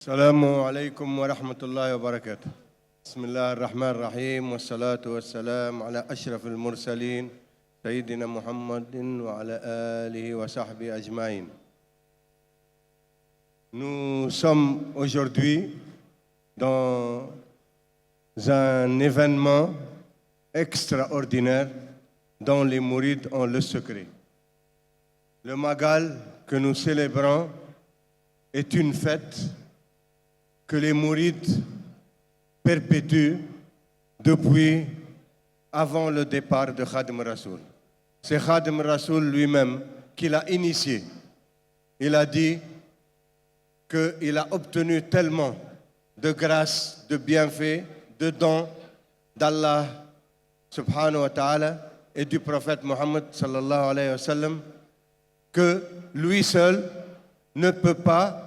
السلام عليكم ورحمة الله وبركاته. بسم الله الرحمن الرحيم والصلاة والسلام على أشرف المرسلين سيدنا محمد وعلى آله وصحبه أجمعين. Nous sommes aujourd'hui dans un événement extraordinaire dont les mourides ont le secret. Le Magal que nous célébrons est une fête que les mourides perpétuent depuis avant le départ de Khadim Rasoul. C'est Khadim Rasoul lui-même qui l'a initié. Il a dit qu'il a obtenu tellement de grâces, de bienfaits, de dons d'Allah subhanahu wa ta'ala et du prophète Mohammed sallallahu alayhi wa sallam que lui seul ne peut pas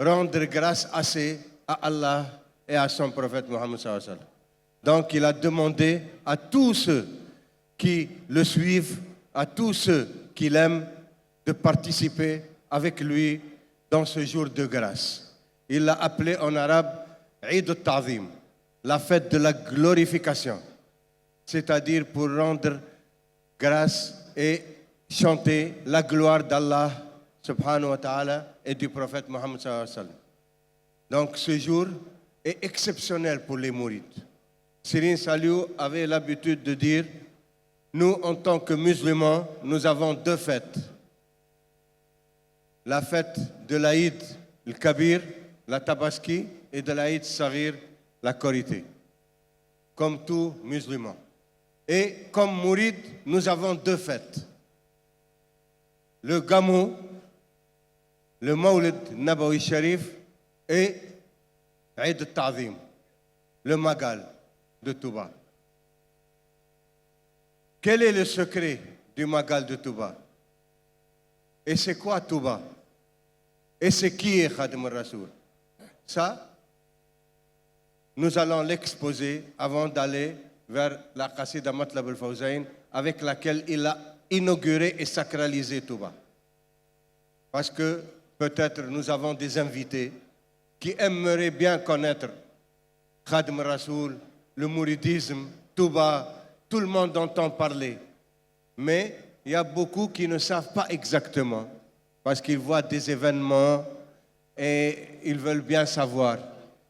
rendre grâce assez à Allah et à son prophète Mohammed sallallahu alayhi wa sallam. Donc il a demandé à tous ceux qui le suivent, à tous ceux qui l'aiment, de participer avec lui dans ce jour de grâce. Il l'a appelé en arabe Eid al-Ta'zim, la fête de la glorification, c'est-à-dire pour rendre grâce et chanter la gloire d'Allah subhanahu wa ta'ala et du prophète Mohammed sallallahu alayhi wa sallam. Donc ce jour est exceptionnel pour les mourides. Serigne Saliou avait l'habitude de dire, nous en tant que musulmans, nous avons deux fêtes. La fête de l'Aïd al-Kabir, la Tabaski, et de l'Aïd Saghir, la Korité, comme tous musulmans. Et comme mourides, nous avons deux fêtes. Le Gamou, le Mawlid Nabawi Sharif et Eid al-Ta'zim, le Magal de Touba. Quel est le secret du Magal de Touba? Et c'est quoi Touba? Et c'est qui est Khadim Rasoul? Ça, nous allons l'exposer avant d'aller vers la Qasida Matlab al-Fawzayn avec laquelle il a inauguré et sacralisé Touba. Parce que peut-être nous avons des invités qui aimeraient bien connaître Khadim Rasoul, le mouridisme, Touba, tout le monde entend parler. Mais il y a beaucoup qui ne savent pas exactement parce qu'ils voient des événements et ils veulent bien savoir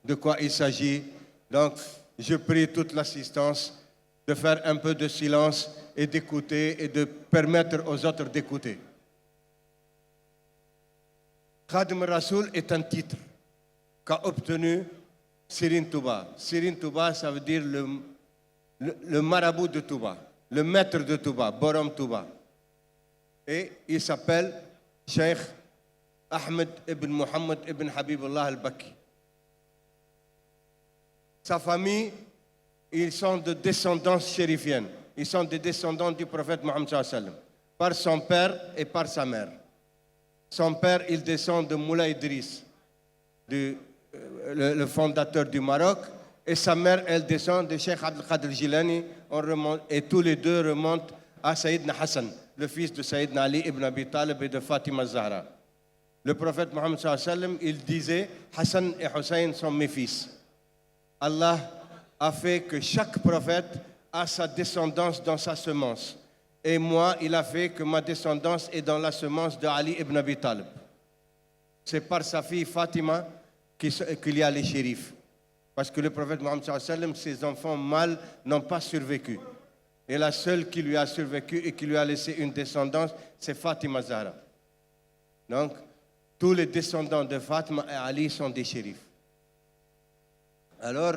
de quoi il s'agit. Donc, je prie toute l'assistance de faire un peu de silence et d'écouter et de permettre aux autres d'écouter. Khadim Rasoul est un titre qu'a obtenu Serigne Touba. Serigne Touba, ça veut dire le marabout de Touba, le maître de Touba, Borom Touba. Et il s'appelle Cheikh Ahmed ibn Mohammed ibn Habibullah al-Bakki. Sa famille, ils sont de descendance chérifienne. Ils sont des descendants du prophète Mohammed sallallahu alayhi wa sallam, par son père et par sa mère. Son père, il descend de Moula Idriss, le fondateur du Maroc, et sa mère, elle descend de Cheikh Abdel Qadir Jilani, et tous les deux remontent à Sayyidina Hassan, le fils de Sayyidina Ali ibn Abi Talib et de Fatima Zahra. Le prophète Mohammed sallallahu alayhi wa sallam, il disait, Hassan et Hussein sont mes fils. Allah a fait que chaque prophète a sa descendance dans sa semence. Et moi, il a fait que ma descendance est dans la semence de Ali ibn Abi Talib. C'est par sa fille Fatima qu'il y a les shérifs. Parce que le prophète Mohammed sallallahu alayhi wa sallam, ses enfants mâles n'ont pas survécu. Et la seule qui lui a survécu et qui lui a laissé une descendance, c'est Fatima Zahra. Donc, tous les descendants de Fatima et Ali sont des shérifs. Alors,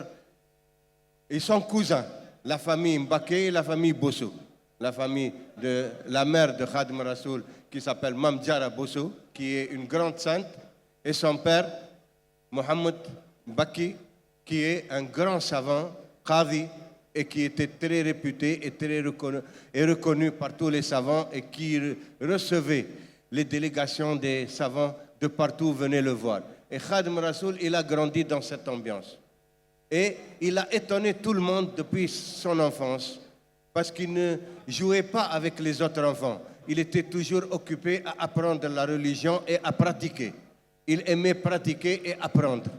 ils sont cousins, la famille Mbaké et la famille Bosso. La famille de la mère de Khadim Rasoul qui s'appelle Mamdjara Bosso, qui est une grande sainte, et son père, Mohamed Baki, qui est un grand savant, Qadi, et qui était très réputé et très reconnu par tous les savants et qui recevait les délégations des savants de partout où venaient le voir. Et Khadim Rasoul, il a grandi dans cette ambiance. Et il a étonné tout le monde depuis son enfance parce qu'il ne jouait pas avec les autres enfants. Il était toujours occupé à apprendre la religion et à pratiquer. il aimait pratiquer et apprendre.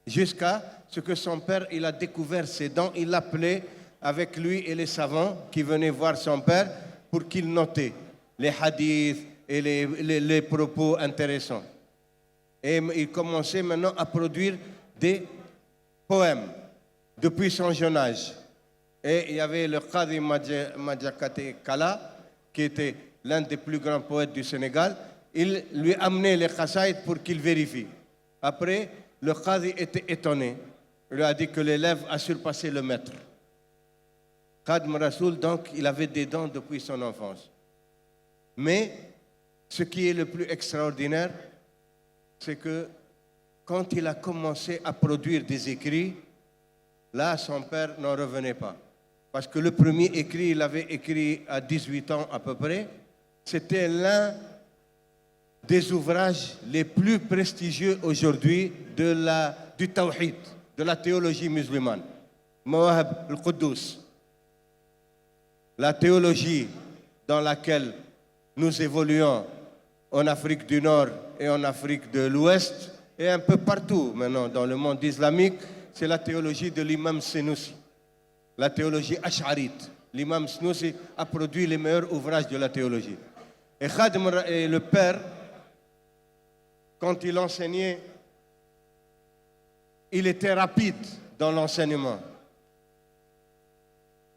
Jusqu'à ce que son père, il a découvert ses dons, il l'appelait avec lui et les savants qui venaient voir son père pour qu'il notait les hadiths et les propos intéressants. Et il commençait maintenant à produire des poèmes depuis son jeune âge. Et il y avait le Qadi Madjakate Kala, qui était l'un des plus grands poètes du Sénégal. Il lui amenait les qasaïd pour qu'il vérifie. Après, le Qadi était étonné. Il lui a dit que l'élève a surpassé le maître. Khadim Rassoul, donc, il avait des dons depuis son enfance. Mais ce qui est le plus extraordinaire, c'est que quand il a commencé à produire des écrits, là, son père n'en revenait pas. Parce que le premier écrit, il avait écrit à 18 ans à peu près. C'était l'un des ouvrages les plus prestigieux aujourd'hui du tawhid, de la théologie musulmane. Mawahib al-Quddus. La théologie dans laquelle nous évoluons en Afrique du Nord et en Afrique de l'Ouest et un peu partout maintenant dans le monde islamique, c'est la théologie de l'imam Senoussi, la théologie ash'arite. L'imam Senoussi a produit les meilleurs ouvrages de la théologie. Et Khadim et le père, quand il enseignait, il était rapide dans l'enseignement.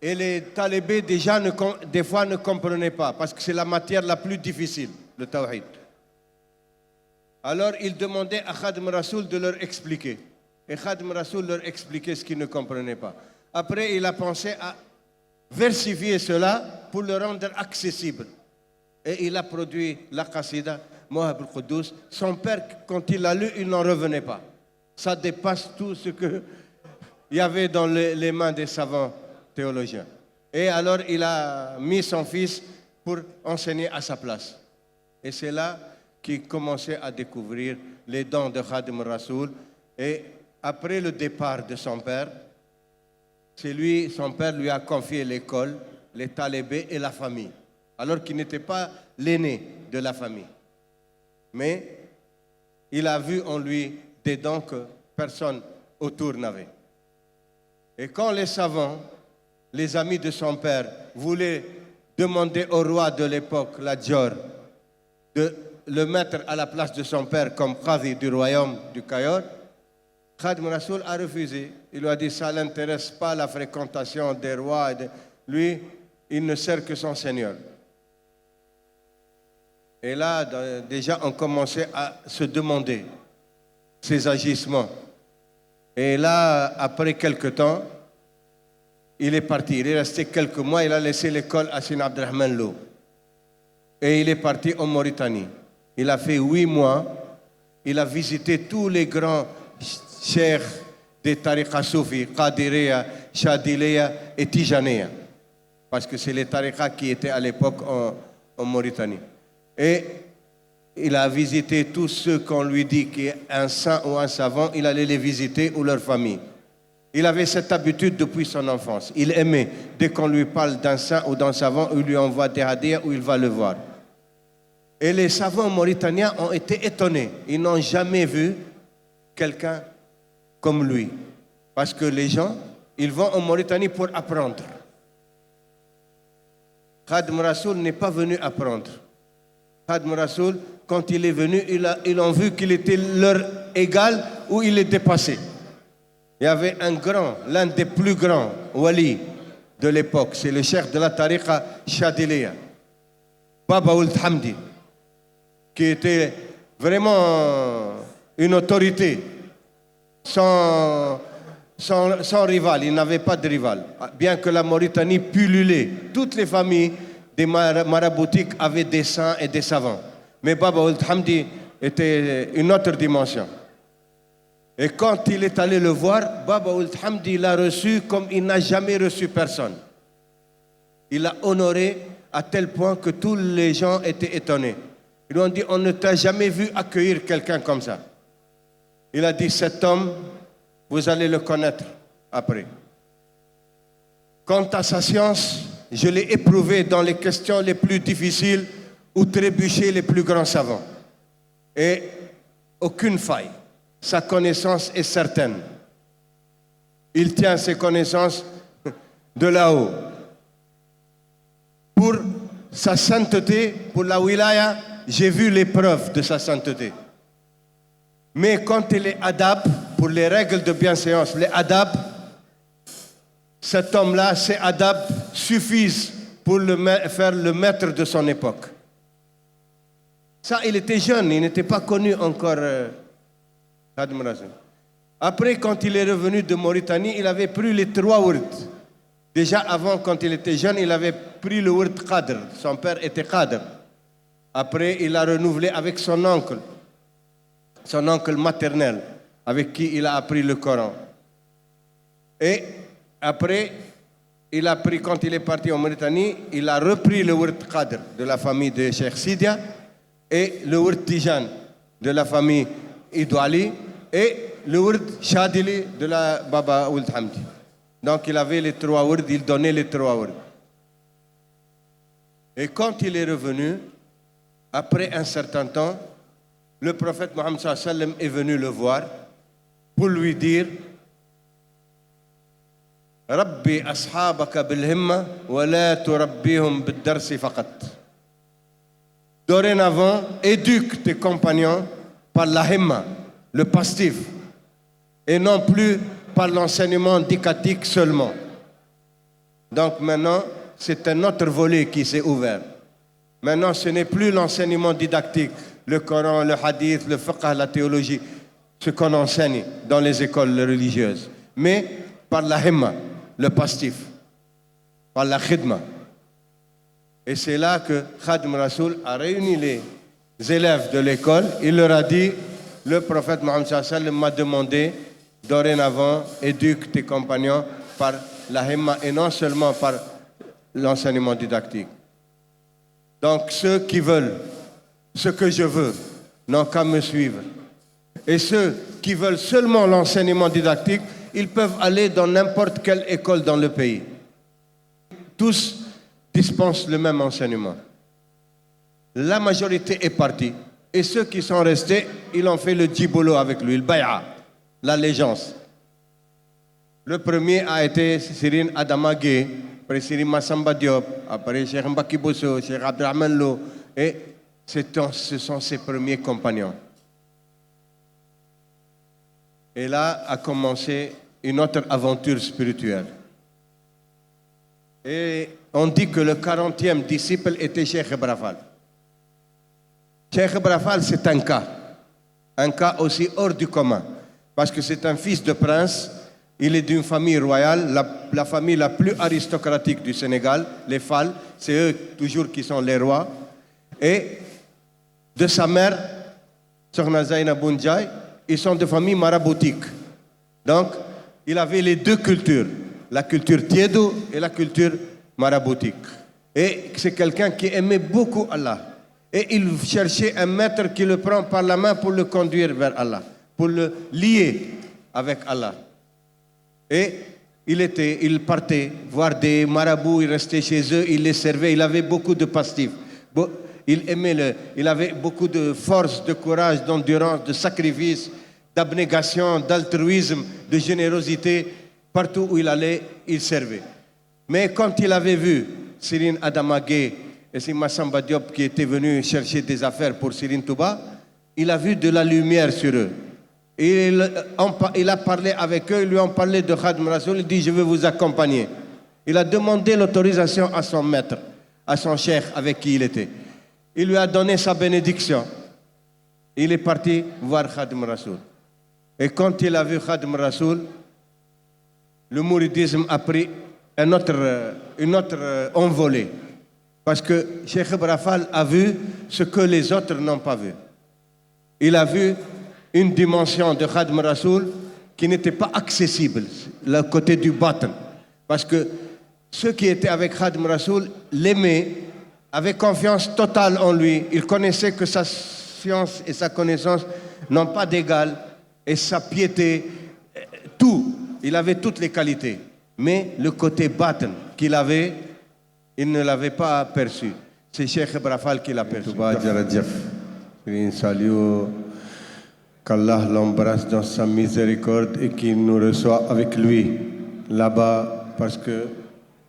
Et les talibés déjà des fois ne comprenaient pas parce que c'est la matière la plus difficile, le tawhid. Alors il demandait à Khadim Rassoul de leur expliquer. Et Khadim Rassoul leur expliquait ce qu'ils ne comprenaient pas. Après, il a pensé à versifier cela pour le rendre accessible. Et il a produit la qasida, Mawahib al-Quddus. Son père, quand il l'a lu, il n'en revenait pas. Ça dépasse tout ce qu'il y avait dans les mains des savants théologiens. Et alors, il a mis son fils pour enseigner à sa place. Et c'est là qu'il commençait à découvrir les dons de Khadim Rassoul. Et après le départ de son père, son père lui a confié l'école, les talibés et la famille, alors qu'il n'était pas l'aîné de la famille. Mais il a vu en lui des dons que personne autour n'avait. Et quand les savants, les amis de son père, voulaient demander au roi de l'époque, la Dior, de le mettre à la place de son père comme Qadi du royaume du Cayor, Khadim Rassoul a refusé. Il lui a dit, ça ne l'intéresse pas la fréquentation des rois. Lui, il ne sert que son Seigneur. Et là, déjà, on commençait à se demander ses agissements. Et là, après quelque temps, il est parti. Il est resté quelques mois. Il a laissé l'école à Sina Abdelrahman Lo. Et il est parti en Mauritanie. Il a fait 8 mois. Il a visité tous les grands cheikhs des tariqas soufis, Qadiriya, Shadiliya et Tijaniya. Parce que c'est les tariqas qui étaient à l'époque en Mauritanie. Et il a visité tous ceux qu'on lui dit qu'un saint ou un savant, il allait les visiter ou leur famille. Il avait cette habitude depuis son enfance. Il aimait, dès qu'on lui parle d'un saint ou d'un savant, il lui envoie des hadiths où il va le voir. Et les savants mauritaniens ont été étonnés. Ils n'ont jamais vu quelqu'un comme lui. Parce que les gens, ils vont en Mauritanie pour apprendre. Khadim Rassoul n'est pas venu apprendre. Khadim Rassoul, quand il est venu, ils ont vu qu'il était leur égal ou il est dépassé. Il y avait un grand, l'un des plus grands wali de l'époque, c'est le cheikh de la tariqa Shadiliya, Baba Ould Hamdi, qui était vraiment une autorité sans rival. Il n'avait pas de rival. Bien que la Mauritanie pullulait, toutes les familles des maraboutiques avaient des saints et des savants. Mais Baba Ould Hamdi était une autre dimension. Et quand il est allé le voir, Baba Ould Hamdi l'a reçu comme il n'a jamais reçu personne. Il l'a honoré à tel point que tous les gens étaient étonnés. Ils lui ont dit, on ne t'a jamais vu accueillir quelqu'un comme ça. Il a dit, cet homme, vous allez le connaître après. Quant à sa science, je l'ai éprouvé dans les questions les plus difficiles ou trébuché les plus grands savants. Et aucune faille. Sa connaissance est certaine. Il tient ses connaissances de là-haut. Pour sa sainteté, pour la wilaya, j'ai vu les preuves de sa sainteté. Mais quand il est adab, pour les règles de bienséance, les adab, cet homme-là, ces adab suffisent pour faire le maître de son époque. Ça, il était jeune, il n'était pas connu encore. Après, quand il est revenu de Mauritanie, il avait pris les 3 wurds. Déjà avant, quand il était jeune, il avait pris le wurd Qadr. Son père était Qadr. Après, il a renouvelé avec son oncle maternel, avec qui il a appris le Coran. Et après, il a pris, quand il est parti en Mauritanie, il a repris le wurd Qadr de la famille de Cheikh Sidia et le wurd Tijan de la famille Idouali et le wurd Shadili de la Baba Ould Hamdi. Donc il avait les 3 wurds, il donnait les 3 wurds. Et quand il est revenu, après un certain temps, le prophète Mohammed sallallahu alayhi wa sallam est venu le voir pour lui dire Rabbi ashabaka bil himma wa la turabbihum bid darsi faqat. Dorénavant, éduque tes compagnons par la himma, le pastif, et non plus par l'enseignement didactique seulement. Donc maintenant, c'est un autre volet qui s'est ouvert. Maintenant, ce n'est plus l'enseignement didactique, le Coran, le hadith, le fiqh, la théologie, ce qu'on enseigne dans les écoles religieuses, mais par la himma, le pastif, par la khidma. Et c'est là que Khadim Rasoul a réuni les élèves de l'école. Il leur a dit, le prophète Mohammed sallallahu alayhi wa sallam m'a demandé, dorénavant, éduque tes compagnons par la himma et non seulement par l'enseignement didactique. Donc ceux qui veulent ce que je veux n'ont qu'à me suivre. Et ceux qui veulent seulement l'enseignement didactique, ils peuvent aller dans n'importe quelle école dans le pays. Tous dispensent le même enseignement. La majorité est partie. Et ceux qui sont restés, ils ont fait le djibolo avec lui, le bay'a, l'allégeance. Le premier a été Sirine Adama Gueye, après Sirine Massamba Diop, après Cheikh Mbaki Bosso, Cheikh Abdurrahman Lo, et ce sont ses premiers compagnons. Et là a commencé une autre aventure spirituelle. Et on dit que le 40e disciple était Cheikh Ibrafal. Cheikh Ibrafal, c'est un cas aussi hors du commun, parce que c'est un fils de prince, il est d'une famille royale, la famille la plus aristocratique du Sénégal, les Fall, c'est eux toujours qui sont les rois, et de sa mère, Sokhna Zaina Boundiaye, ils sont de famille maraboutique. Donc, il avait les 2 cultures, la culture tiédo et la culture maraboutique. Et c'est quelqu'un qui aimait beaucoup Allah. Et il cherchait un maître qui le prend par la main pour le conduire vers Allah, pour le lier avec Allah. Et il partait voir des marabouts, il restait chez eux, il les servait, il avait beaucoup de pastifs. Il avait beaucoup de force, de courage, d'endurance, de sacrifice, d'abnégation, d'altruisme, de générosité. Partout où il allait, il servait. Mais quand il avait vu Sirine Adama Gueye et c'est Massamba Diop qui était venu chercher des affaires pour Sirine Touba, il a vu de la lumière sur eux. Et il a parlé avec eux, ils lui ont parlé de Khadim Rasoul, il dit je veux vous accompagner. Il a demandé l'autorisation à son maître, à son cheikh avec qui il était. Il lui a donné sa bénédiction. Il est parti voir Khadim Rasoul. Et quand il a vu Khadim Rasoul, le mouridisme a pris une autre envolée. Parce que Cheikh Ibrafal a vu ce que les autres n'ont pas vu. Il a vu une dimension de Khadim Rasoul qui n'était pas accessible, le côté du bâton. Parce que ceux qui étaient avec Khadim Rasoul l'aimaient, avaient confiance totale en lui. Ils connaissaient que sa science et sa connaissance n'ont pas d'égal, et sa piété, tout. Il avait toutes les qualités. Mais le côté bâton qu'il avait, il ne l'avait pas aperçu. C'est Cheikh Ibrafal qui l'a aperçu. Qu'Allah l'embrasse dans sa miséricorde et qu'il nous reçoit avec lui là-bas, parce que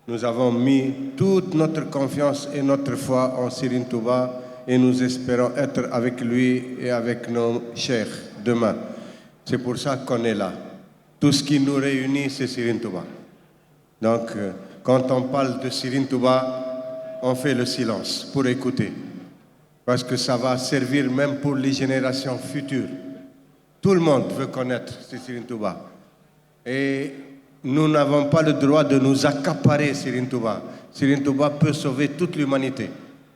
nous avons mis toute notre confiance et notre foi en Serigne Touba et nous espérons être avec lui et avec nos cheikhs demain. C'est pour ça qu'on est là. Tout ce qui nous réunit, c'est Serigne Touba. Donc, quand on parle de Serigne Touba, on fait le silence pour écouter. Parce que ça va servir même pour les générations futures. Tout le monde veut connaître Serigne Touba. Et nous n'avons pas le droit de nous accaparer Serigne Touba. Serigne Touba peut sauver toute l'humanité.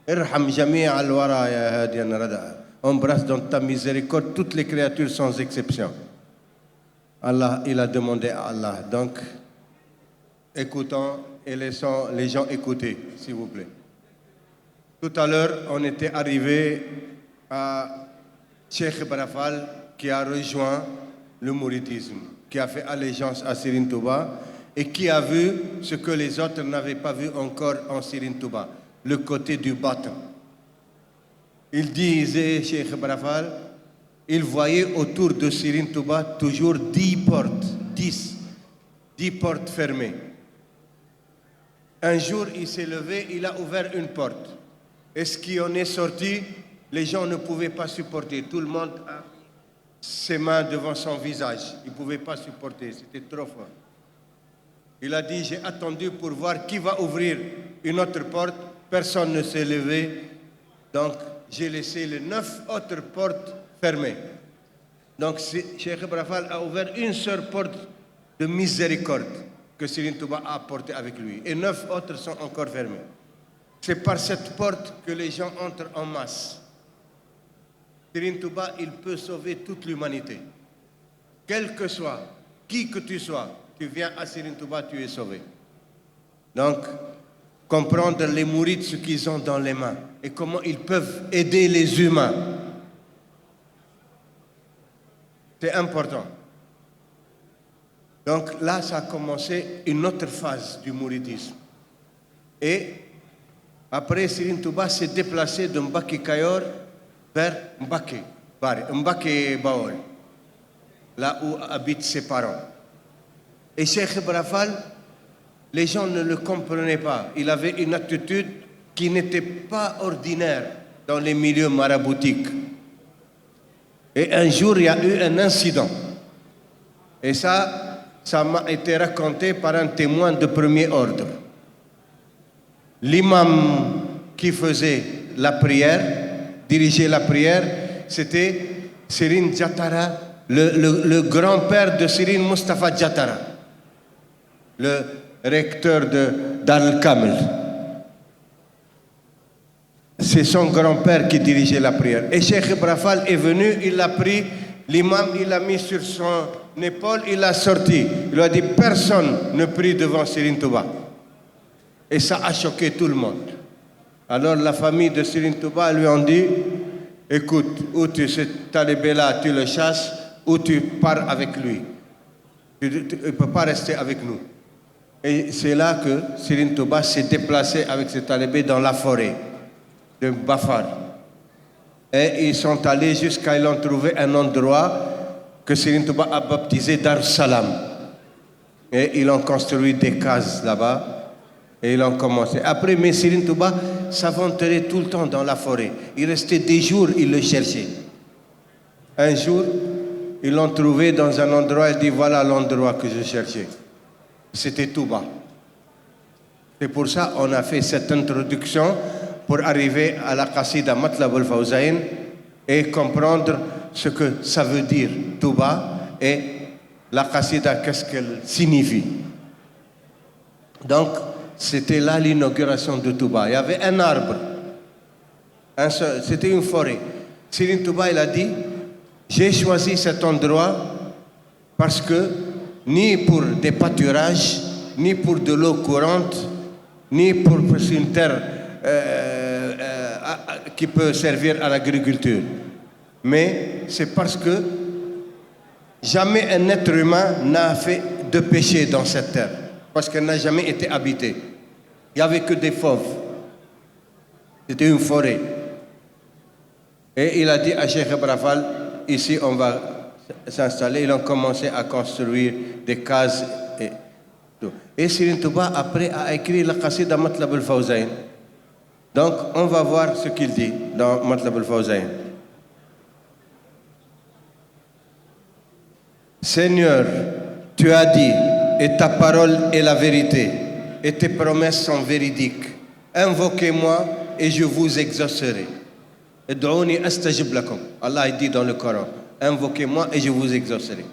Irham jami' al-wara ya hadiyan rada. Embrasse dans ta miséricorde toutes les créatures sans exception. Allah, il a demandé à Allah. Donc, écoutons et laissons les gens écouter, s'il vous plaît. Tout à l'heure, on était arrivé à Cheikh Ibra Fall qui a rejoint le mouridisme, qui a fait allégeance à Serigne Touba et qui a vu ce que les autres n'avaient pas vu encore en Serigne Touba, le côté du bâton. Il disait, Cheikh Ibra Fall, il voyait autour de Serigne Touba toujours 10 portes, 10 portes fermées. Un jour, il s'est levé, il a ouvert une porte. Et ce qui en est sorti, les gens ne pouvaient pas supporter. Tout le monde a ses mains devant son visage. Ils ne pouvaient pas supporter, c'était trop fort. Il a dit, j'ai attendu pour voir qui va ouvrir une autre porte. Personne ne s'est levé. Donc, j'ai laissé les 9 autres portes fermées. Donc, Cheikh Ibra Fall a ouvert une seule porte de miséricorde que Serigne Touba a apportée avec lui. Et 9 autres sont encore fermées. C'est par cette porte que les gens entrent en masse. Serigne Touba, il peut sauver toute l'humanité. Quel que soit, qui que tu sois, tu viens à Serigne Touba, tu es sauvé. Donc, comprendre les mourides, ce qu'ils ont dans les mains et comment ils peuvent aider les humains. C'est important. Donc là, ça a commencé une autre phase du mouridisme. Et après, Serigne Touba s'est déplacé de Mbacké Kayor vers Mbacké Baol, là où habitent ses parents. Et Cheikh Ibra Fall, les gens ne le comprenaient pas. Il avait une attitude qui n'était pas ordinaire dans les milieux maraboutiques. Et un jour, il y a eu un incident. Et ça m'a été raconté par un témoin de premier ordre. L'imam qui faisait la prière, dirigeait la prière, c'était Serigne Diatara, le grand-père de Serigne Moustapha Diatara, le recteur de Darul Kamil. C'est son grand-père qui dirigeait la prière. Et Cheikh Ibra Fall est venu, il l'a pris, l'imam, il l'a mis sur son épaule, il l'a sorti. Il lui a dit, personne ne prie devant Serigne Touba. Et ça a choqué tout le monde. Alors la famille de Serigne Touba lui ont dit, écoute, ou tu ce talibé-là, tu le chasses, ou tu pars avec lui. Tu ne peux pas rester avec nous. Et c'est là que Serigne Touba s'est déplacé avec ce talibé dans la forêt de Bafar. Et ils sont allés jusqu'à ils ont trouvé un endroit que Serigne Touba a baptisé Dar Salam. Et ils ont construit des cases là-bas. Et ils ont commencé. Après, mais Serigne Touba s'aventurait tout le temps dans la forêt. Il restait des jours, il le cherchait. Un jour, ils l'ont trouvé dans un endroit, il dit, voilà l'endroit que je cherchais. C'était Touba. C'est pour ça qu'on a fait cette introduction pour arriver à la Qasida Matlab al-Fawzayn et comprendre ce que ça veut dire Touba et la Qasida, qu'est-ce qu'elle signifie. Donc, c'était là l'inauguration de Touba. Il y avait un arbre, c'était une forêt. Serigne Touba, il a dit, j'ai choisi cet endroit parce que ni pour des pâturages, ni pour de l'eau courante, ni pour une terre qui peut servir à l'agriculture. Mais c'est parce que jamais un être humain n'a fait de péché dans cette terre. Parce qu'elle n'a jamais été habitée. Il n'y avait que des fauves. C'était une forêt. Et il a dit à Cheikh Ibra Fall, ici on va s'installer. Ils ont commencé à construire des cases et tout. Et Serigne Touba après a écrit la qasida Matlab al-Fawzayn. Donc on va voir ce qu'il dit dans Matlab al-Fawzayn. Seigneur, tu as dit, et ta parole est la vérité, et tes promesses sont véridiques. Invoquez-moi et je vous exaucerai. Ad'ouni astajib lakum. Allah dit dans le Coran, invoquez-moi et je vous exaucerai.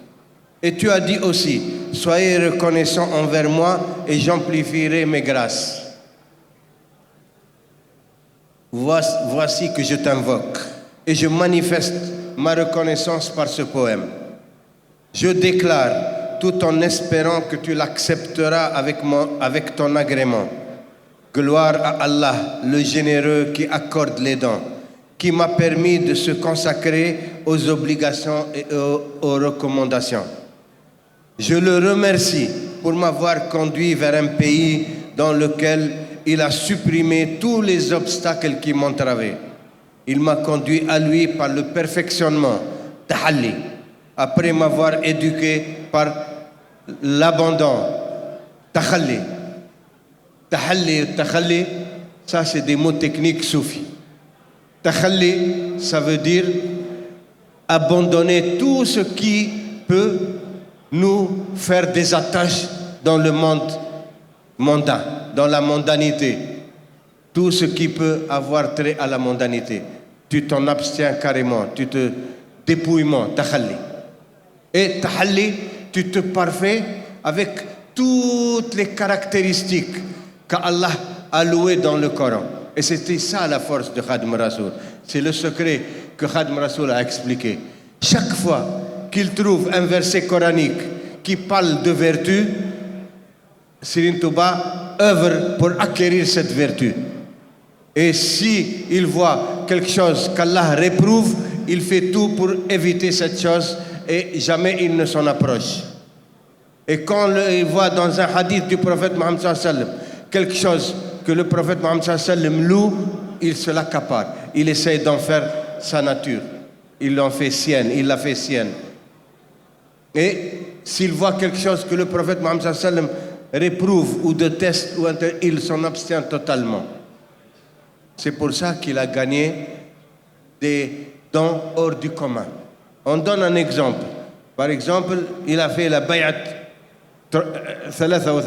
Et tu as dit aussi, soyez reconnaissants envers moi et j'amplifierai mes grâces. Voici que je t'invoque et je manifeste ma reconnaissance par ce poème. Je déclare, tout en espérant que tu l'accepteras avec ton agrément. Gloire à Allah, le généreux qui accorde les dons, qui m'a permis de se consacrer aux obligations et aux recommandations. Je le remercie pour m'avoir conduit vers un pays dans lequel il a supprimé tous les obstacles qui m'entravaient. Il m'a conduit à lui par le perfectionnement, tahalli, après m'avoir éduqué par l'abandon, takhalli. Takhalli, ça c'est des mots techniques soufis. Takhalli, ça veut dire abandonner tout ce qui peut nous faire des attaches dans le monde mondain, dans la mondanité. Tout ce qui peut avoir trait à la mondanité. Tu t'en abstiens carrément, tu te dépouilles, takhalli. Et tahalli, tu te parfais avec toutes les caractéristiques qu'Allah a louées dans le Coran. Et c'était ça la force de Khadim Rasoul. C'est le secret que Khadim Rasoul a expliqué. Chaque fois qu'il trouve un verset coranique qui parle de vertu, Serigne Touba œuvre pour acquérir cette vertu. Et si il voit quelque chose qu'Allah réprouve, il fait tout pour éviter cette chose et jamais il ne s'en approche. Et quand il voit dans un hadith du prophète Mohammed sallallahu alayhi wa sallam quelque chose que le prophète Mohammed sallallahu alayhi wa sallam loue, il se l'accapare. Il essaie d'en faire sa nature. Il l'en fait sienne, il la fait sienne. Et s'il voit quelque chose que le prophète Mohammed sallallahu alayhi wa sallam réprouve ou déteste, il s'en abstient totalement. C'est pour ça qu'il a gagné des dons hors du commun. On donne un exemple. Par exemple, il a fait la bay'at 33,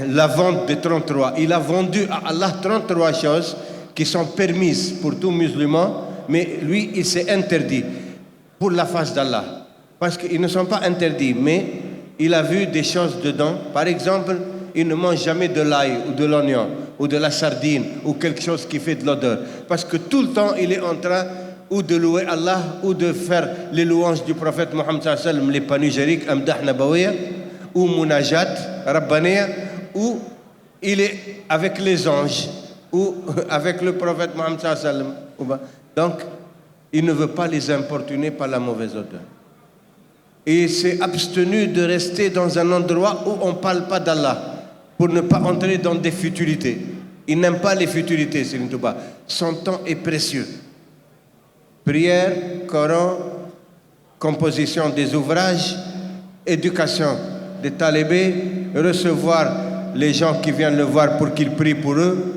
la vente de 33. Il a vendu à Allah 33 choses qui sont permises pour tout musulman, mais lui, il s'est interdit pour la face d'Allah. Parce qu'ils ne sont pas interdits, mais il a vu des choses dedans. Par exemple, il ne mange jamais de l'ail ou de l'oignon ou de la sardine ou quelque chose qui fait de l'odeur. Parce que tout le temps, il est en train ou de louer Allah ou de faire les louanges du prophète Mohammed sallallahu alayhi wa sallam, les panégyriques, amdah nabawiya, ou munajat, rabbaniya, ou il est avec les anges, ou avec le prophète Mohammed sallallahu alayhi wa sallam. Donc, il ne veut pas les importuner par la mauvaise odeur. Et il s'est abstenu de rester dans un endroit où on ne parle pas d'Allah, pour ne pas entrer dans des futilités. Il n'aime pas les futilités, Serigne Touba. Son temps est précieux. Prière, Coran, composition des ouvrages, éducation des talibés, recevoir les gens qui viennent le voir pour qu'ils prient pour eux.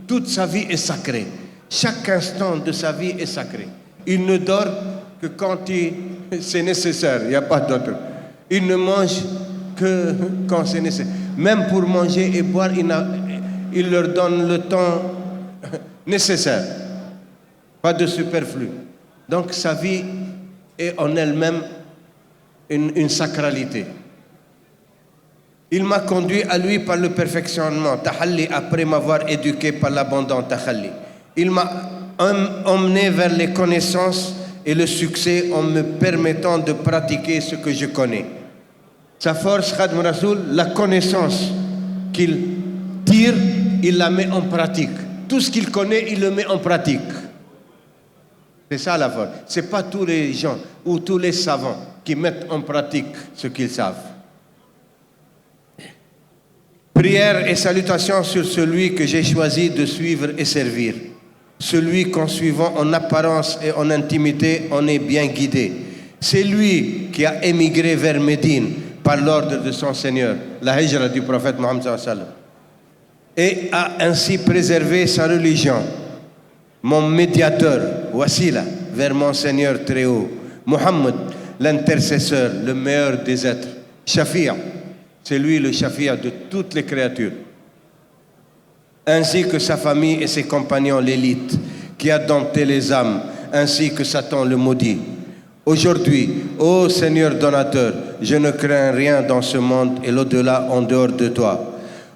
Toute sa vie est sacrée. Chaque instant de sa vie est sacré. Il ne dort que quand c'est nécessaire, il n'y a pas d'autre. Il ne mange que quand c'est nécessaire. Même pour manger et boire, il leur donne le temps nécessaire. Pas de superflu. Donc sa vie est en elle-même une sacralité. Il m'a conduit à lui par le perfectionnement, tahalli, après m'avoir éduqué par l'abondant tahalli. Il m'a emmené vers les connaissances et le succès en me permettant de pratiquer ce que je connais. Sa force, Khadim Rasoul, la connaissance qu'il tire, il la met en pratique. Tout ce qu'il connaît, il le met en pratique. C'est ça la force. Ce n'est pas tous les gens ou tous les savants qui mettent en pratique ce qu'ils savent. Prière et salutations sur celui que j'ai choisi de suivre et servir. celui qu'en suivant en apparence et en intimité, on est bien guidé. C'est lui qui a émigré vers Médine par l'ordre de son Seigneur, la hijra du prophète Mohammed sallallahu alayhi wa sallam, et a ainsi préservé sa religion. Mon médiateur, Wasila, vers mon Seigneur très haut, Mohammed, l'intercesseur, le meilleur des êtres, Shafi'a, c'est lui le Shafi'a de toutes les créatures, ainsi que sa famille et ses compagnons, l'élite, qui a dompté les âmes, ainsi que Satan le maudit. Aujourd'hui, ô Seigneur donateur, je ne crains rien dans ce monde et l'au-delà en dehors de toi.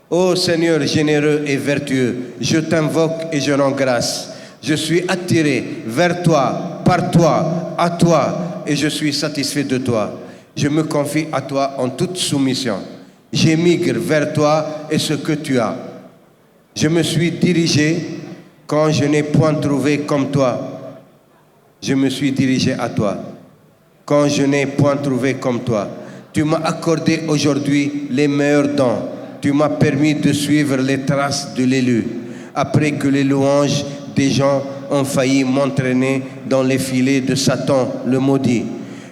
Ô Seigneur généreux et vertueux, je t'invoque et je rends grâce. Je suis attiré vers toi, par toi, à toi, et je suis satisfait de toi. Je me confie à toi en toute soumission. J'émigre vers toi et ce que tu as. Je me suis dirigé quand je n'ai point trouvé comme toi. Je me suis dirigé à toi quand je n'ai point trouvé comme toi. Tu m'as accordé aujourd'hui les meilleurs dons. Tu m'as permis de suivre les traces de l'élu, après que les louanges des gens ont failli m'entraîner dans les filets de Satan, le maudit.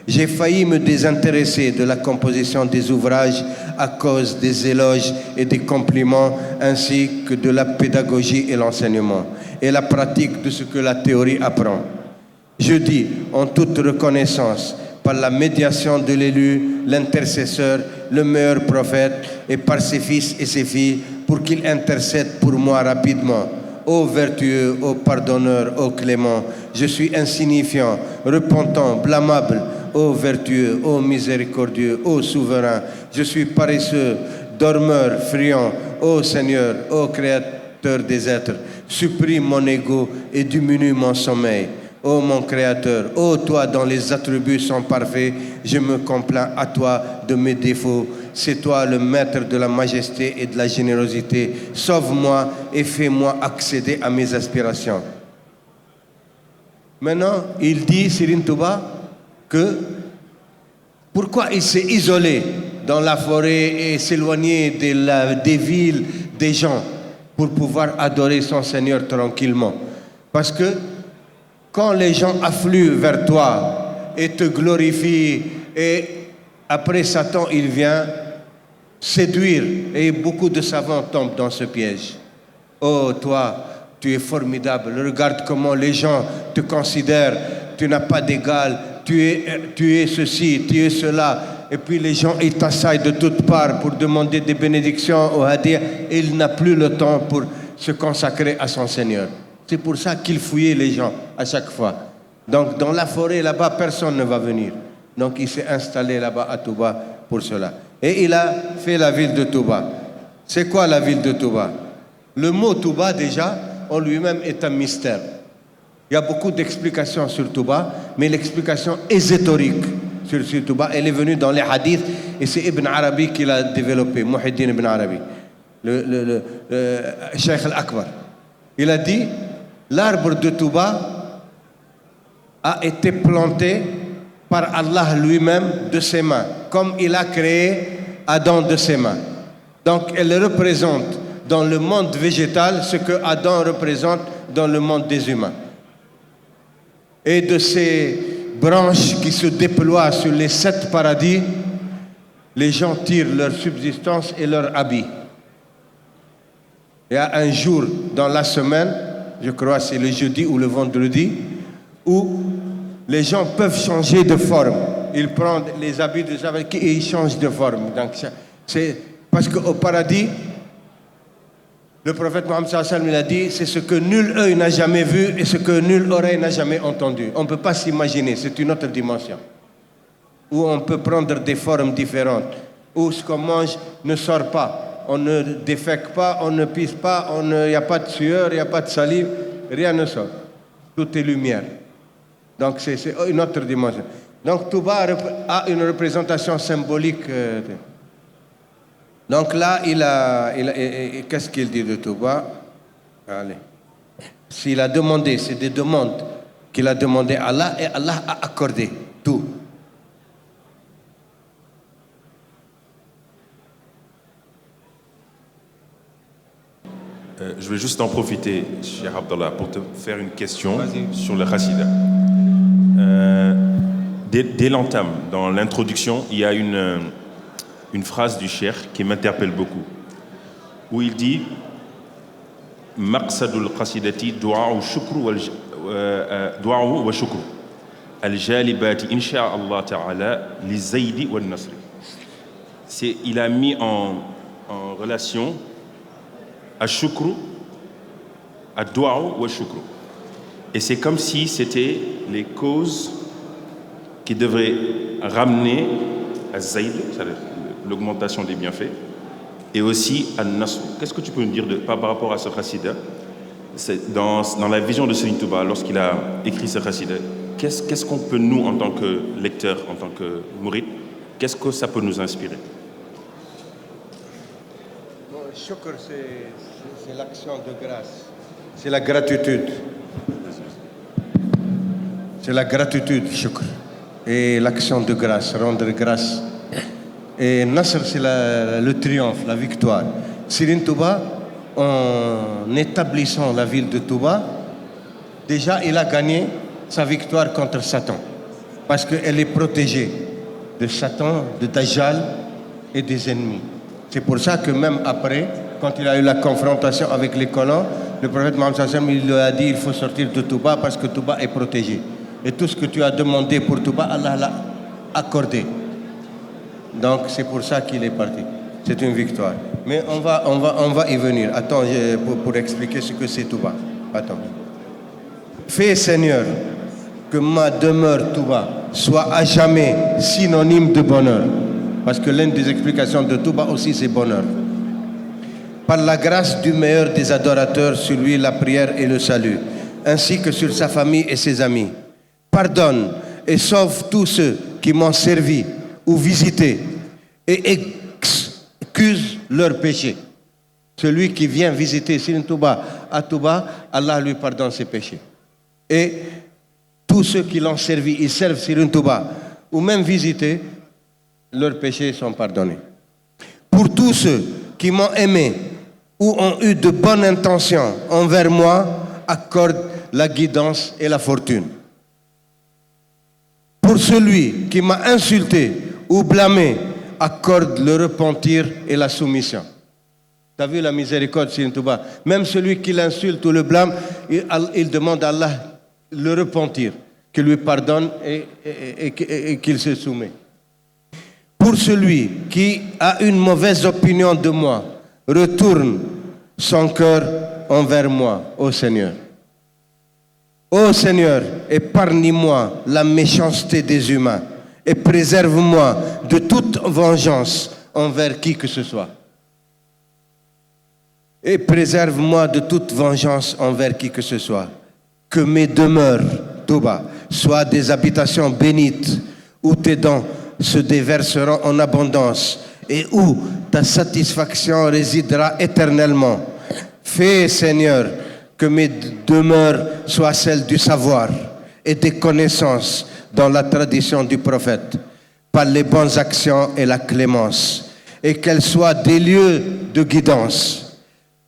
J'ai failli me désintéresser de la composition des ouvrages à cause des éloges et des compliments, ainsi que de la pédagogie et l'enseignement, et la pratique de ce que la théorie apprend. Je dis en toute reconnaissance, par la médiation de l'élu, l'intercesseur, le meilleur prophète, et par ses fils et ses filles, pour qu'il intercède pour moi rapidement. Ô vertueux, ô pardonneur, ô clément, je suis insignifiant, repentant, blâmable. Ô vertueux, ô miséricordieux, ô souverain, je suis paresseux, dormeur, friand. Ô Seigneur, ô créateur des êtres, supprime mon ego et diminue mon sommeil. Ô mon Créateur, ô toi dont les attributs sont parfaits, je me complains à toi de mes défauts. C'est toi le maître de la majesté et de la générosité. Sauve-moi et fais-moi accéder à mes aspirations. Maintenant, il dit, Serigne Touba, que pourquoi il s'est isolé dans la forêt et s'éloigné des villes, des gens, pour pouvoir adorer son Seigneur tranquillement. Parce que quand les gens affluent vers toi et te glorifient, et après Satan, il vient séduire, et beaucoup de savants tombent dans ce piège. Oh, toi, tu es formidable. Regarde comment les gens te considèrent. Tu n'as pas d'égal. Tu es ceci, tu es cela. Et puis les gens, ils t'assaillent de toutes parts pour demander des bénédictions au Hadir. Et il n'a plus le temps pour se consacrer à son Seigneur. C'est pour ça qu'il fouillait les gens à chaque fois. Donc dans la forêt là-bas, personne ne va venir. Donc il s'est installé là-bas à Touba pour cela. Et il a fait la ville de Touba. C'est quoi la ville de Touba? Le mot Touba déjà, en lui-même, est un mystère. Il y a beaucoup d'explications sur Touba, mais l'explication ésotérique sur Touba, elle est venue dans les hadiths, et c'est Ibn Arabi qui l'a développé, Muhyiddin Ibn Arabi, le Cheikh al-Akbar. Il a dit, l'arbre de Touba a été planté par Allah lui-même de ses mains, comme il a créé Adam de ses mains. Donc elle représente dans le monde végétal ce que Adam représente dans le monde des humains. Et de ces branches qui se déploient sur les 7 paradis, les gens tirent leur subsistance et leur habit. Il y a un jour dans la semaine, je crois c'est le jeudi ou le vendredi, où les gens peuvent changer de forme. Ils prennent les habits de Javali et ils changent de forme. Donc c'est parce qu'au paradis, le prophète Mohammed sallallahu alayhi wa sallam a dit, c'est ce que nul œil n'a jamais vu et ce que nulle oreille n'a jamais entendu. On ne peut pas s'imaginer, c'est une autre dimension. Où on peut prendre des formes différentes, où ce qu'on mange ne sort pas, on ne défèque pas, on ne pisse pas, il n'y a pas de sueur, il n'y a pas de salive, rien ne sort. Tout est lumière. Donc c'est une autre dimension. Donc Touba a une représentation symbolique. Donc là, qu'est-ce qu'il dit de Touba? Allez. S'il a demandé, c'est des demandes qu'il a demandé à Allah et Allah a accordé tout. Je vais juste en profiter, cher Abdallah, pour te faire une question sur le Hassida. Dès l'entame, dans l'introduction, il y a une phrase du cheikh qui m'interpelle beaucoup, où il dit Maqsadul qasidati du'a wa shukru al-jalibati insha Allah ta'ala li zaydi wa nasri. Il a mis en relation Ash-shukru, ad-du'a wa shukru. Et c'est comme si c'était les causes qui devraient ramener à Zayd, l'augmentation des bienfaits, et aussi à Nasr. Qu'est-ce que tu peux nous dire par rapport à ce Hassida? Dans la vision de Serigne Touba, lorsqu'il a écrit ce Hassida, qu'est-ce qu'on peut, nous, en tant que lecteurs, en tant que mourides, qu'est-ce que ça peut nous inspirer? Shukr, c'est l'action de grâce. C'est la gratitude. C'est la gratitude, shukr. Et l'action de grâce, rendre grâce. Et Nasr, c'est le triomphe, la victoire. Serigne Touba, en établissant la ville de Touba, déjà, il a gagné sa victoire contre Satan. Parce qu'elle est protégée de Satan, de Dajjal et des ennemis. C'est pour ça que même après, quand il a eu la confrontation avec les colons, le prophète Mohammed sallam, il lui a dit il faut sortir de Touba parce que Touba est protégé. Et tout ce que tu as demandé pour Touba, Allah l'a accordé. Donc c'est pour ça qu'il est parti. C'est une victoire. Mais on va y venir. Attends, pour expliquer ce que c'est Touba. Attends. Fais, Seigneur, que ma demeure Touba soit à jamais synonyme de bonheur. Parce que l'une des explications de Touba aussi, c'est bonheur. Par la grâce du meilleur des adorateurs, sur lui la prière et le salut, ainsi que sur sa famille et ses amis. Pardonne et sauve tous ceux qui m'ont servi ou visité et excuse leurs péchés. Celui qui vient visiter Serigne Touba à Touba, Allah lui pardonne ses péchés. Et tous ceux qui l'ont servi, ils servent Serigne Touba ou même visité, leurs péchés sont pardonnés. Pour tous ceux qui m'ont aimé ou ont eu de bonnes intentions envers moi, accorde la guidance et la fortune. Pour celui qui m'a insulté ou blâmé, accorde le repentir et la soumission. Tu as vu la miséricorde, Serigne Touba? Même celui qui l'insulte ou le blâme, il demande à Allah le repentir, qu'il lui pardonne et qu'il se soumet. Pour celui qui a une mauvaise opinion de moi, retourne son cœur envers moi, ô Seigneur. Ô Seigneur, épargne-moi la méchanceté des humains et préserve-moi de toute vengeance envers qui que ce soit. Et préserve-moi de toute vengeance envers qui que ce soit. Que mes demeures, Touba, soient des habitations bénites où tes dons se déverseront en abondance et où ta satisfaction résidera éternellement. Fais, Seigneur, que mes demeures soient celles du savoir et des connaissances dans la tradition du prophète, par les bonnes actions et la clémence, et qu'elles soient des lieux de guidance.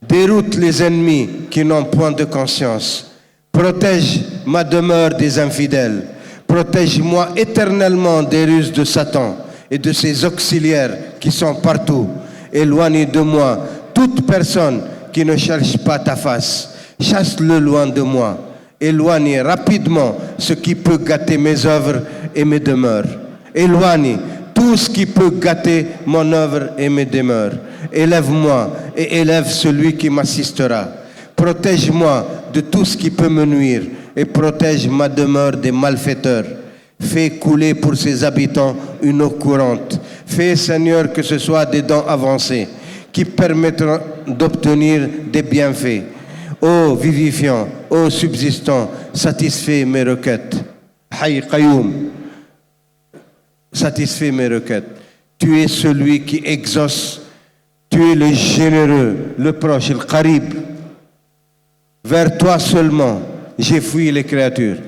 Déroute les ennemis qui n'ont point de conscience. Protège ma demeure des infidèles. Protège-moi éternellement des ruses de Satan et de ses auxiliaires qui sont partout. Éloigne de moi toute personne qui ne cherche pas ta face. Chasse-le loin de moi. Éloigne rapidement ce qui peut gâter mes œuvres et mes demeures. Éloigne tout ce qui peut gâter mon œuvre et mes demeures. Élève-moi et élève celui qui m'assistera. Protège-moi de tout ce qui peut me nuire et protège ma demeure des malfaiteurs. Fais couler pour ses habitants une eau courante. Fais, Seigneur, que ce soit des dons avancés qui permettront d'obtenir des bienfaits. Ô vivifiant, ô subsistant, satisfais mes requêtes. Hayy Qayoum, satisfais mes requêtes. Tu es celui qui exauce, tu es le généreux, le proche, le qarib. Vers toi seulement, j'ai fui les créatures.